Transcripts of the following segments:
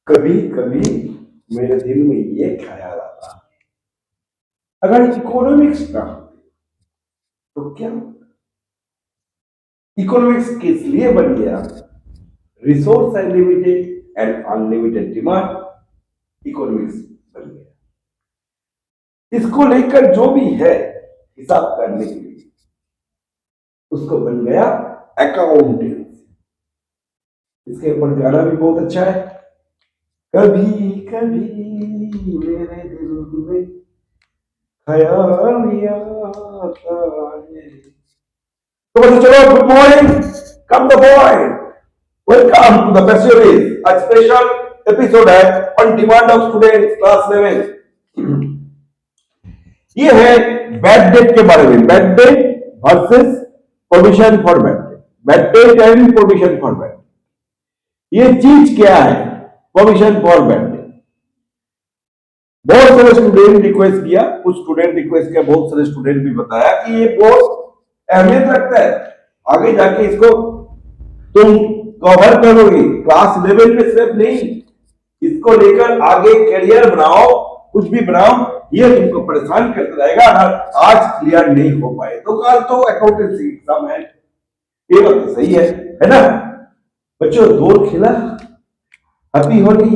कभी कभी मेरे दिल में ये ख्याल आता, अगर इकोनॉमिक्स ना तो क्या इकोनॉमिक्स किस लिए बन गया? Resource unlimited and unlimited demand economics बन गया। इसको लेकर जो भी है हिसाब करने के लिए उसको बन गया अकाउंटेंसी। इसके ऊपर गाना भी बहुत अच्छा है, कभी कभी मेरे दिल में ख्याल आता है। तो बच्चों चलो, good morning, come the boy, welcome to the best series. आज स्पेशल एपिसोड है on demand of students class 11। ये है बैड डेट के बारे में, bad debt versus provision for bad debt, bad debt and provision for bad debt. ये चीज क्या है प्रोविजन फॉर बैड डेट? बहुत सारे स्टूडेंट रिक्वेस्ट किया, कुछ स्टूडेंट रिक्वेस्ट किया, बहुत सारे स्टूडेंट भी बताया कि ये बहुत अहमियत रखता है। आगे जाके इसको तुम कवर करोगे क्लास 11 में सिर्फ नहीं, इसको लेकर आगे करियर बनाओ, कुछ भी बनाओ, ये तुमको परेशान करता रहेगा। अगर आज क्लियर नहीं हो पाए तो कल तो अकाउंटेंसी एग्जाम है। ये बात तो सही है ना बच्चों? दौड़ खेला, हैप्पी होली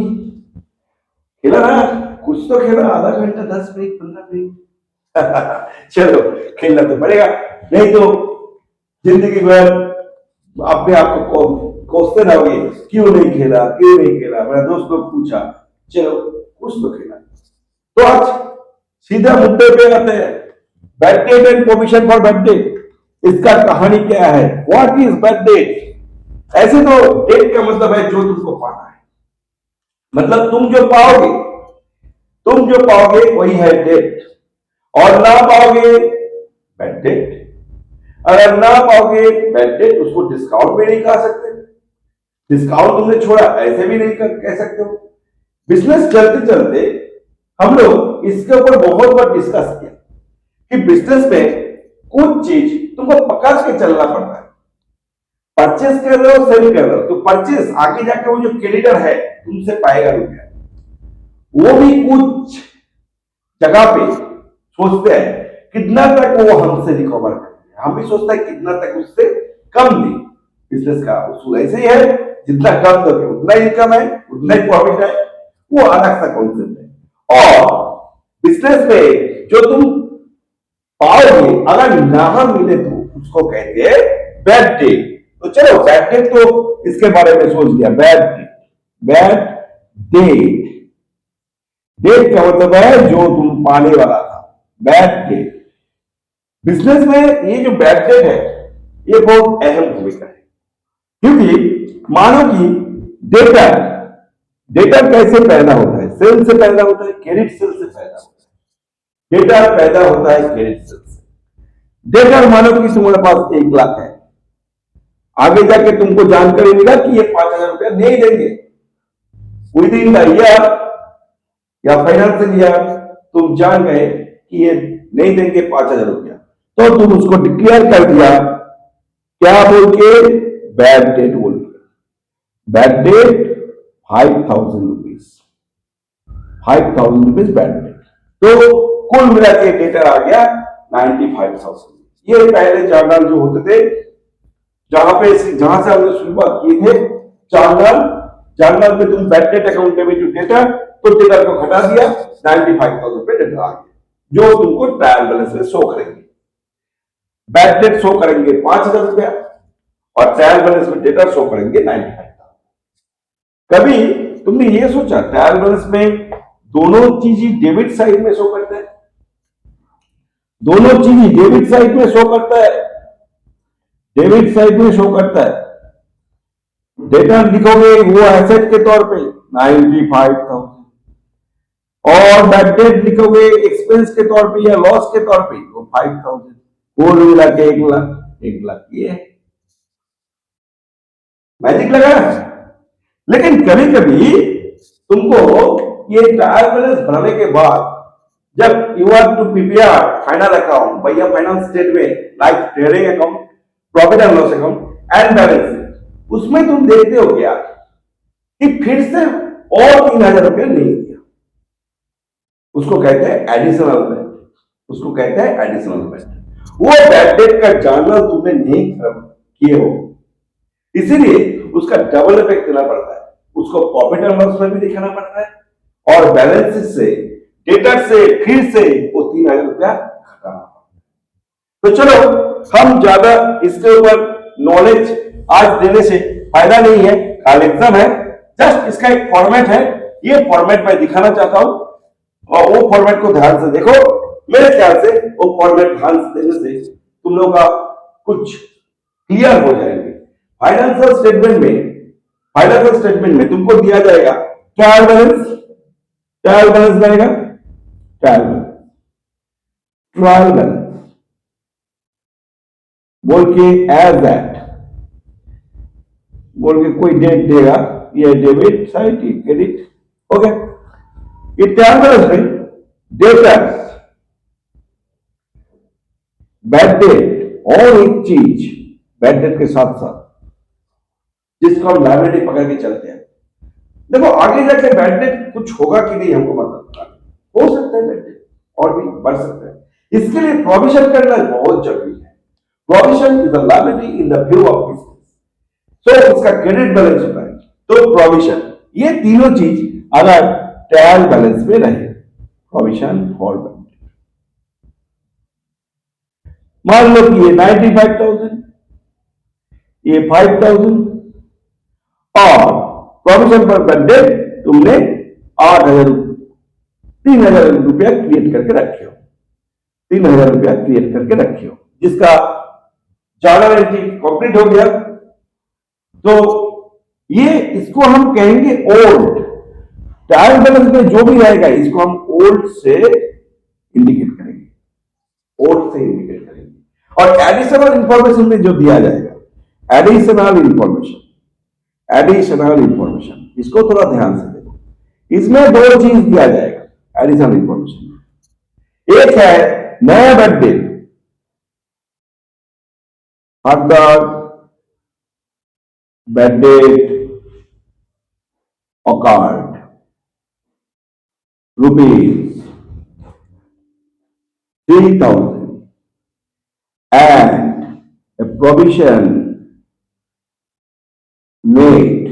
खेला ना, कुछ तो खेला, आधा घंटा, 10 मिनट, 15 मिनट। चलो खेलना तो पड़ेगा, नहीं तो जिंदगी भर अपने आप को कोसते रहोगे, क्यों नहीं खेला, क्यों नहीं खेला। मेरा दोस्त लोग पूछा, चलो कुछ तो खेला। तो आज सीधा मुद्दे पे आते हैं, bad debt and provision for bad date. इसका कहानी क्या है? What is bad debt? ऐसे तो डेट का मतलब है जो तुमको पाना है, मतलब तुम जो पाओगे वही है डेट, और ना पाओगे बैड डेट। अगर ना पाओगे बैड डेट, उसको डिस्काउंट भी नहीं कह सकते। डिस्काउंट तुमने छोड़ा, ऐसे भी नहीं कह सकते हो। बिजनेस चलते चलते हम लोग इसके ऊपर बहुत बार डिस्कस किया कि बिजनेस में कुछ चीज तुमको पकड़ के चलना पड़ता है। परचेस कर रहे हो, सेल कर रहे हो, तो परचेस आगे जाके वो जो क्रेडिटर है तुमसे पाएगा रुपया, वो भी कुछ जगह पे सोचते हैं कितना तक वो हमसे रिकवर करते हैं। हम भी सोचते हैं कितना तक उससे कम दे। बिजनेस का उसूल ऐसे ही है, जितना कम दोगे उतना इनकम है, उतना ही प्रॉफिट है। वो अलग सा कॉन्सेप्ट है। और बिजनेस में जो तुम पाओगे अगर ना मिले तो उसको कहते हैं बैड डेट। तो चलो बैड डेट तो इसके बारे में सोच लिया। बैड डेट, डेट का मतलब है जो तुम पाने वाला था, बैड डेट। बिजनेस में ये जो बैड डेट है ये बहुत अहम भूमिका है, क्योंकि मानो कि डेटा कैसे पैदा होता है? सेल से पैदा होता है, क्रेडिट सेल से पैदा होता है। डेटा पैदा होता है क्रेडिट सेल से। डेटा मानो कि तुम्हारे पास 1 लाख है, आगे जाके तुमको जानकारी मिला कि ये 5,000 रुपया नहीं देंगे, कोई दिन ईयर या फाइनेंशियल ईयर तुम जान गए कि ये नहीं देंगे 5,000 रुपया, तो तुम उसको डिक्लेयर कर दिया, क्या बोल के? बैड डेट बोल के। Bad debt 5,000 rupees, 5,000 rupees bad debt. तो कुल मिला के डेटा आ गया 95,000। ये पहले जर्नल जो होते थे, जहां से हमने शुरुआत की थे, जर्नल में तुम बैड डेट अकाउंटेबिलिटी डेटा, तो डेटा को घटा दिया, 95,000 रुपए डेटा आ गया, जो तुमको ट्रायल बैलेंस में शो करेंगे। बैड डेट शो करेंगे 5,000 रुपया और ट्रायल बैलेंस में डेटा शो करेंगे 95,000। कभी तुमने ये सोचा ट्रायल बैलेंस में दोनों चीज डेबिट साइड में शो करता है? दोनों चीज डेबिट साइड में शो करता है, डेबिट साइड में शो करता है। डेटा लिखोगे वो एसेट के तौर पे 95,000, और बैड डेट लिखोगे एक्सपेंस के तौर पे या लॉस के तौर पे वो 5,000। कुल मिला के 1 लाख। ये मैजिक लगा। लेकिन कभी कभी तुमको ये ट्रायल बैलेंस बनाने के बाद जब you are to prepare final account भैया, finance statement like trading account, profit and loss account and balance sheet, उसमें तुम देखते हो क्या कि फिर से और 3,000 रुपया नहीं दिया, उसको कहते हैं एडिशनल बेड, उसको कहते हैं एडिशनल बेड। वो बैड डेट का जर्नल तुमने नहीं किए हो, इसीलिए उसका डबल इफेक्ट देना पड़ता है, उसको प्रॉफिट एंड लॉस में भी दिखाना पड़ता है और बैलेंस शीट से डेटर से फिर से वो 3,000 रुपया घटाना पड़ता है। तो चलो, हम ज्यादा इसके ऊपर नॉलेज आज देने से फायदा नहीं है, कल एग्जाम है, जस्ट इसका एक फॉर्मेट है, ये फॉर्मेट मैं दिखाना चाहता हूं और वो फॉर्मेट को ध्यान से देखो। मेरे ख्याल से वो फॉर्मेट ध्यान से देने से तुम लोगों का कुछ क्लियर हो जाएंगे। फाइनेंशियल स्टेटमेंट में तुमको दिया जाएगा ट्रायल बैलेंस बनेगा, ट्रायल बैलेंस बोल के एज दैट बोल के कोई डेट देगा, ये डेबिट साइड, क्रेडिट, ओके। ये ट्रायल बैलेंस में डेटर्स, बैड डेट और एक चीज बैड डेट के साथ साथ जिसको हम लायबिलिटी पकड़ के चलते हैं। देखो आगे जाके बैड डेट कुछ होगा कि नहीं हमको मतलब हो सकता है, बैड डेट और भी बढ़ सकता है, इसके लिए प्रोविजन करना बहुत जरूरी है। Provision is the liability in the view of business, so उसका क्रेडिट बैलेंस होता है, तो प्रोविजन, ये तीनों चीज अगर ट्रायल बैलेंस में रहे, प्रोविजन और बैड डेट। मान लो कि ये 95,000, ये 5,000 और प्रोविजन पर बैड डेट तुमने 8,000 3,000 रुपया क्रिएट करके रखे हो, 3,000 रुपया क्रिएट करके रखे हो, जिसका जर्नल एंट्री कंप्लीट हो गया। तो ये इसको हम कहेंगे ओल्ड, ट्रायल बैलेंस में जो भी रहेगा इसको हम ओल्ड से इंडिकेट करेंगे, ओल्ड से इंडिकेट करेंगे। और एडिशनल इंफॉर्मेशन में जो दिया जाएगा, एडिशनल इंफॉर्मेशन, इसको थोड़ा ध्यान से देखो, इसमें दो चीज दिया जाएगा एडिशनल इंफॉर्मेशन। एक है नया bad debt, further bad debt occurred ₹3,000 and a provision made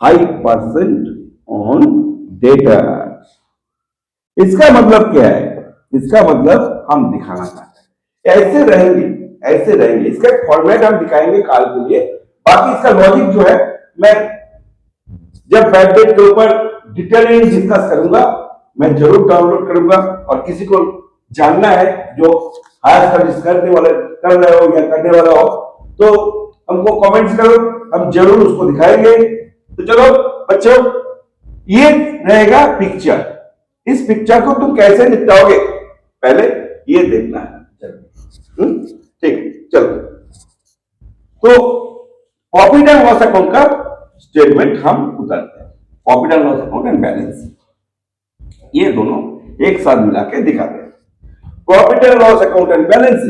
5% on debtors। इसका मतलब क्या है? इसका मतलब हम दिखाना चाहते हैं ऐसे रहेंगे, इसका फॉर्मेट हम दिखाएंगे काल के लिए। बाकी इसका लॉजिक जो है मैं जब बैड डेट के ऊपर डिटेल डिस्कस करूंगा मैं जरूर डाउनलोड करूंगा, और किसी को जानना है जो हायर स्टडीज कर रहे हो या करने वाला हो तो हमको कमेंट्स करो, हम जरूर उसको दिखाएंगे। तो चलो बच्चों, ये रहेगा पिक्चर, इस पिक्चर को तुम कैसे निपटाओगे पहले ये देखना है। ठीक है, चलो। तो प्रॉफिट एंड लॉस अकाउंट का स्टेटमेंट हम उतारते हैं, profit and loss account and balance, ये दोनों एक साथ मिला के दिखाते हैं। Profit and loss account and balance,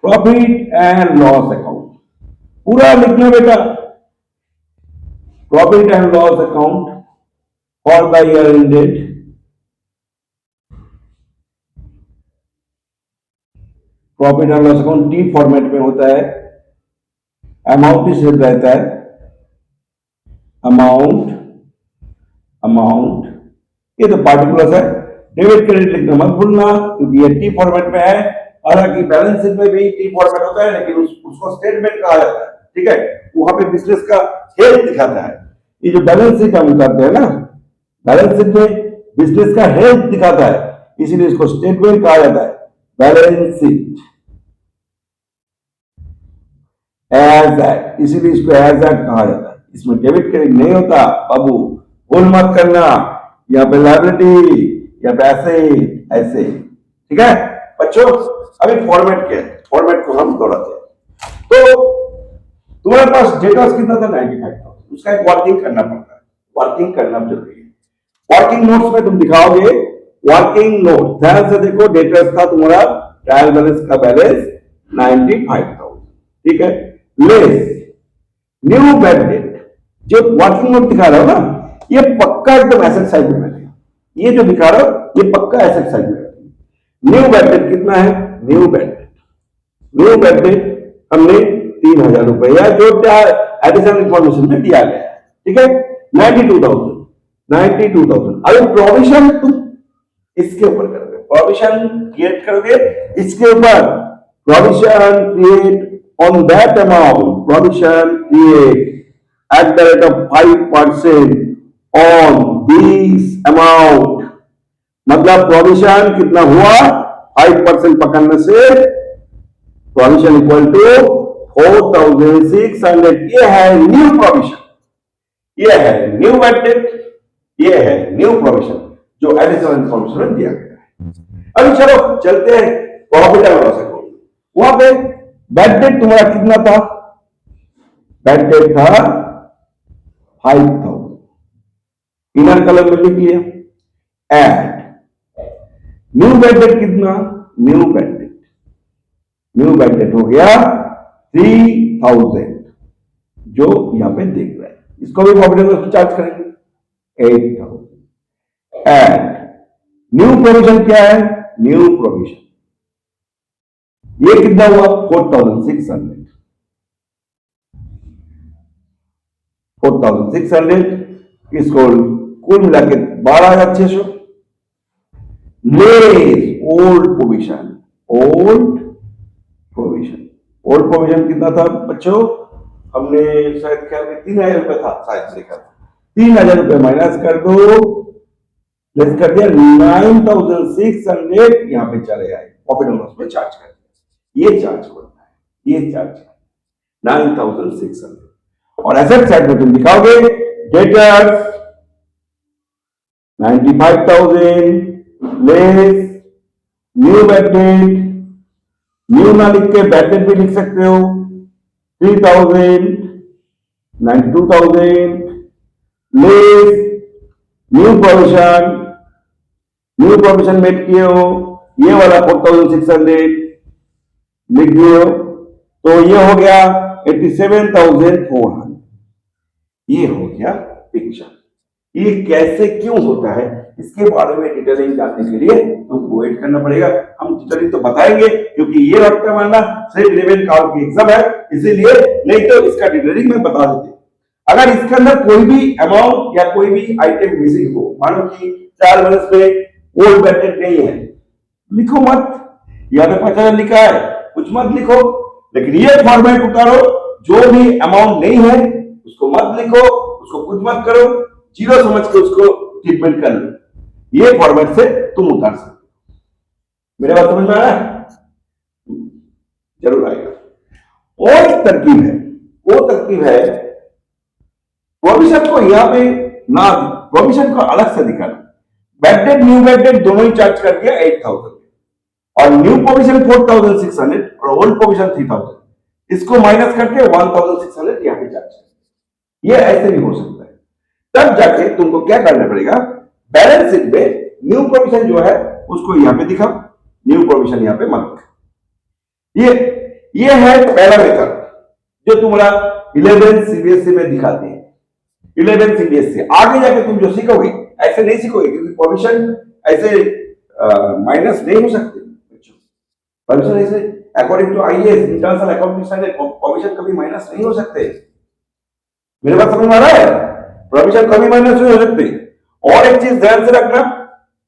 profit and loss account पूरा लिखना बेटा, profit and loss account for the year ended, profit and loss account T format में होता है, अमाउंट ही सिर्फ रहता है, अमाउंट ये तो पार्टिकुलर है, डेबिट क्रेडिट लिखना मत भूलना क्योंकि ये टी फॉर्मेट में है। हालांकि बैलेंस शीट में भी टी फॉर्मेट होता है लेकिन उसको स्टेटमेंट कहा जाता है, ठीक है, वहां पे बिजनेस का हेल्थ दिखाता है। ये जो बैलेंस शीट हम उतारते हैं ना, बैलेंस शीट में बिजनेस का हेल्थ दिखाता है, इसीलिए इसको स्टेटमेंट कहा जाता है, बैलेंस शीट एज दैट, इसीलिए इसको एज दैट कहा जाता है। इसमें डेबिट क्रेडिट नहीं होता बाबू, भूल मत करना, यहाँ पे लायबिलिटी या पे ऐसे, ठीक है बच्चों। अभी फॉर्मेट क्या है, फॉर्मेट को हम दोहराते हैं। तो तुम्हारे पास डेटर्स कितना था 95,000, उसका एक वर्किंग करना पड़ता है, वर्किंग करना जरूरी है। वर्किंग नोट्स में तुम दिखाओगे, वर्किंग नोट ध्यान से देखो, डेटर्स था तुम्हारा ट्रायल बैलेंस का बैलेंस 95,000, ठीक है, लेस न्यू बैड डेट, जो वर्किंग नोट दिखा रहा हो ना, ये पक्का एकदम एसेट साइड में बैठेगा। ये जो दिखा रहा हो ये पक्का एसेट साइड में बैठेगा। न्यू बैड डेट कितना है? न्यू बैड डेट हमने 3,000 रुपया जो एडिशनल इंफॉर्मेशन में दिया गया है, ठीक है, 92,000। अभी प्रोविजन तुम इसके ऊपर करोगे, प्रोविजन क्रिएट करोगे इसके ऊपर, provision create on that amount, provision create at the rate of 5% on this amount। मतलब प्रोविजन कितना हुआ? 5% पकड़ने से प्रोविजन इक्वल टू 4,600। ये है न्यू प्रोविजन, ये है न्यू बैड डेट, ये है न्यू प्रोविजन जो एडिशनल इंफॉर्मेशन दिया गया है। अभी चलो चलते हैं प्रॉफिट एंड लॉस अकाउंट। वहां पे बैड डेट तुम्हारा कितना था? बैड डेट था 5,000, इनर कलर में लिख लिया। एड न्यू बैड डेट कितना? न्यू बैड डेट हो गया 3,000 जो यहां पे देख रहा है, इसको भी प्रॉफिट एंड लॉस चार्ज करेंगे 8,000। एड न्यू प्रोविजन क्या है? न्यू प्रोविजन ये कितना हुआ? 4,600। इसको कुल मिला के 12,600 less old provision. Old provision कितना था बच्चों? हमने शायद ख्याल में 3,000 रुपए था, शायद देखा 3,000 रुपए माइनस कर दो, लेस कर दिया 9,600, यहां पे चले आए प्रॉफिट एंड लॉस में चार्ज कर दिया। ये चार्ज होता है, ये चार्ज 9,600। और एसेट साइड में तुम दिखाओगे debtors 95,000 less new bad debt, new ना लिख के बैड डेट भी लिख सकते हो 3,000, 92,000 लेस न्यू प्रोविजन मेट किए हो, ये वाला 4,600 लिख दिए हो, तो ये हो गया 87,400। ये हो गया पिक्चर। ये कैसे क्यों होता है इसके बारे में डिटेलिंग जानने के लिए तुमको वेट करना पड़ेगा। हम डिटेलिंग तो बताएंगे क्योंकि ये रट्टा मारना सिर्फ 11 काल की एग्जाम है, इसीलिए, नहीं तो इसका डिटेलिंग में बता देते। अगर इसके अंदर कोई भी अमाउंट या कोई भी आइटम मिसिंग हो, मानो कि 4 वर्ष में ओल्ड बैड डेट नहीं है, लिखो मत, यहाँ पे 50,000 लिखा है, कुछ मत लिखो, लेकिन ये फॉर्मेट उतारो, जो भी अमाउंट नहीं है उसको मत लिखो, उसको कुछ मत करो, जीरो समझ के उसको ट्रीटमेंट कर लो। ये फॉर्मेट से तुम उतार सकते हो। मेरे बात समझ में आया? जरूर आएगा। और एक तरकीब है, वो तरकीब है प्रोविजन को यहां पे ना, प्रोविजन को अलग से दिखाना। Bad debt new bad date दोनों ही चार्ज कर दिया 8,000 और न्यू प्रोविजन 4,600 और ओल्ड प्रोविजन 3,000, इसको माइनस करके 1,600 यहां पे चार्ज। ये ऐसे भी हो सकता है। तब जाके तुमको क्या करना पड़ेगा, बैलेंस शीट में न्यू प्रोविजन जो है उसको यहां पे दिखाओ, न्यू प्रोविजन यहां पे मत दिखाओ। ये है पहला मेथड जो तुम्हारा 11 सीबीएसई में दिखाते हैं। 11 सीबीएसई आगे जाके तुम जो सीखोगे ऐसे नहीं सीखोगे, क्योंकि प्रोविजन ऐसे माइनस नहीं हो सकते बच्चों। प्रोविजन ऐसे according to IAS international accounting standard provision कभी माइनस नहीं हो सकते। मेरे बात समझ में आ रहा है? प्रोविजन कभी माइनस नहीं हो सकते। और एक चीज ध्यान से रखना,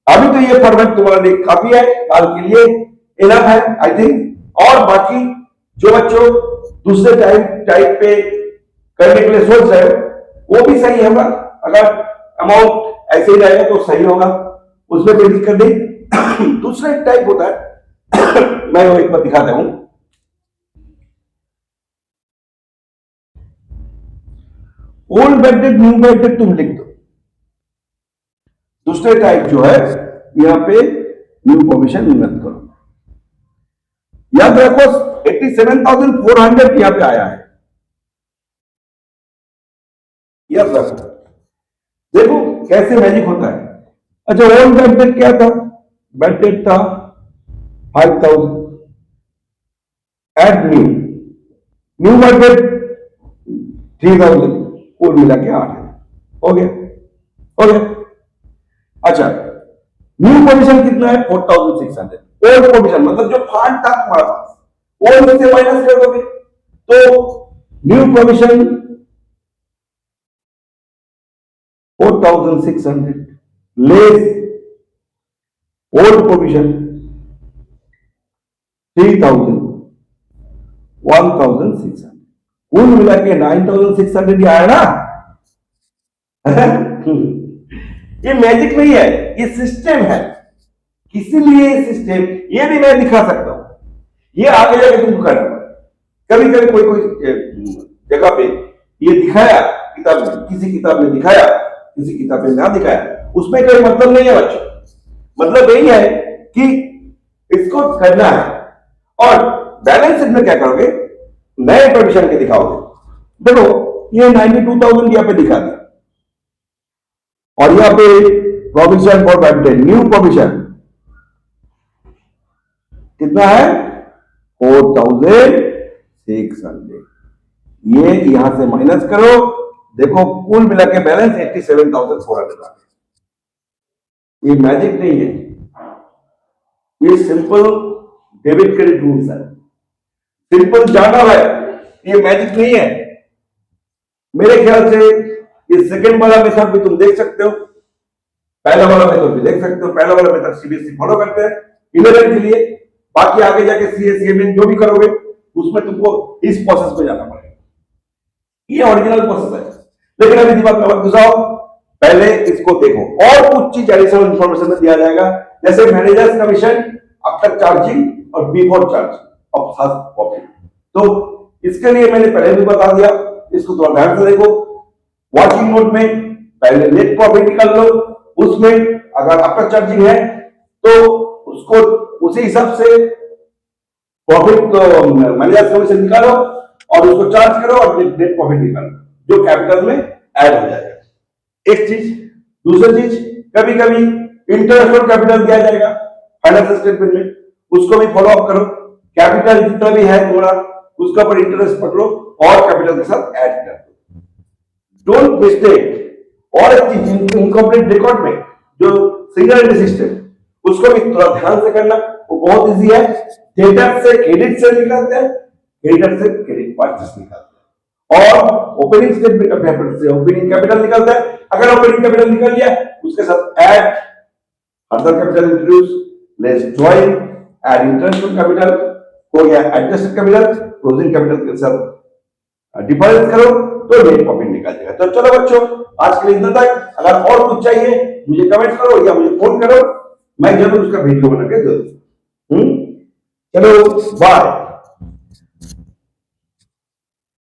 अभी तो ये फॉर्मेट तुम्हारे लिए काफी है, काल के लिए इनफ है आई थिंक। और बाकी जो बच्चों दूसरे टाइप पे करने के लिए सोच रहे हो वो भी सही होगा। अगर अमाउंट ऐसे ही रहेगा तो सही होगा, उसमें कोई दिक्कत नहीं। दूसरा एक टाइप होता है मैं वो एक बार दिखाता हूं। Old bad debt new bad date तुम लिख दो। दूसरे टाइप जो है यहां पे न्यू प्रोविजन मत करो। याद रखो 87,400 यहां पे आया है, याद रखो। देखो कैसे मैजिक होता है। अच्छा, ओल्ड बैड डेट क्या था? बैड डेट था 5,000। Add new bad debt 3,000। कुल मिला के 8,000 हो गया। अच्छा, न्यू प्रोविजन कितना है? 4,600। ओल्ड प्रोविजन मतलब जो फंड था तुम्हारे पास, ओल्ड से माइनस कर दोगे तो new provision 4,600 less old provision 3,000, 1,600, कुल मिला के 9,600 ही आया ना। ये मैजिक नहीं है, ये सिस्टम है। इसीलिए सिस्टम ये भी मैं दिखा सकता हूं, ये आगे जाके तुमको करना पड़ेगा। कभी कभी कोई जगह पे ये दिखाया, किताब में, किसी किताब में दिखाया, किसी किताब में ना दिखाया, उसमें कोई मतलब नहीं है बच्चों। मतलब यही है कि इसको करना है। और बैलेंस शीट में क्या करोगे? नए प्रोविजन के दिखाओगे। देखो ये 92,000 यहाँ पे दिखा दिया, और यहाँ पे provision for bad debt, new provision कितना है? 4,600। ये यहां से माइनस करो, देखो कुल मिला के बैलेंस 87,400 आ गया। ये मैजिक नहीं है, ये सिंपल डेबिट क्रेडिट रूल्स है, सिंपल जाना है, ये मैजिक नहीं है। मेरे ख्याल से ये सेकंड वाला मेथड भी तुम देख सकते हो, पहला वाला मेथड भी देख सकते हो। पहला वाला मेथड सीबीएसई फॉलो करते हैं 11 के लिए, बाकी आगे जाके सीएसई में जो भी करोगे उसमें तुमको इस प्रोसेस में जाना पड़ेगा। ये ओरिजिनल प्रोसेस है, लेकिन अभी दिमाग में मत घुसाओ, पहले इसको देखो। और कुछ चीज एडिशनल इंफॉर्मेशन में दिया जाएगा, जैसे मैनेजर्स कमीशन आफ्टर चार्जिंग और before charging of first profit. तो इसके लिए मैंने पहले भी बता दिया, इसको थोड़ा ध्यान से देखो। वर्किंग नोट में पहले नेट प्रॉफिट निकाल लो, उसमें अगर आफ्टर चार्जिंग है तो उसको उसी हिसाब से प्रॉफिट मैनेजर्स कमीशन निकालो और उसको चार्ज करो और नेट प्रॉफिट निकालो, जो कैपिटल में ऐड हो जाएगा। एक चीज। दूसरी चीज, कभी कभी इंटरेस्ट और कैपिटल दिया जाएगा फाइनेंशियल स्टेटमेंट में, उसको भी फॉलो अप करो। कैपिटल जितना भी है थोड़ा, उसका पर इंटरेस्ट पकड़ो और कैपिटल के साथ ऐड कर दो। Don't mistake. और एक चीज, इनकम्प्लीट रिकॉर्ड में जो सिंगल एंट्री सिस्टम, उसको भी थोड़ा ध्यान से करना, वो बहुत इजी है। डेबिट से क्रेडिट से निकालते हैं, क्रेडिट से क्रेडिट परचेस निकालते हैं, और ओपनिंग स्टेटमेंट ऑफ कैपिटल से ओपनिंग कैपिटल निकालते हैं। अगर ओपनिंग कैपिटल निकल गया, उसके साथ add further capital introduce, less join, add interest on capital, हो गया एडजस्टेड कैपिटल, क्लोजिंग कैपिटल के साथ डिफरेंस करो तो नेट प्रॉफिट निकल जाएगा। तो चलो बच्चों, आज के लिए इतना तक। अगर और कुछ चाहिए मुझे कमेंट करो या मुझे फोन करो, मैं जरूर उसका वीडियो बना के दे दूंगा। चलो बाय।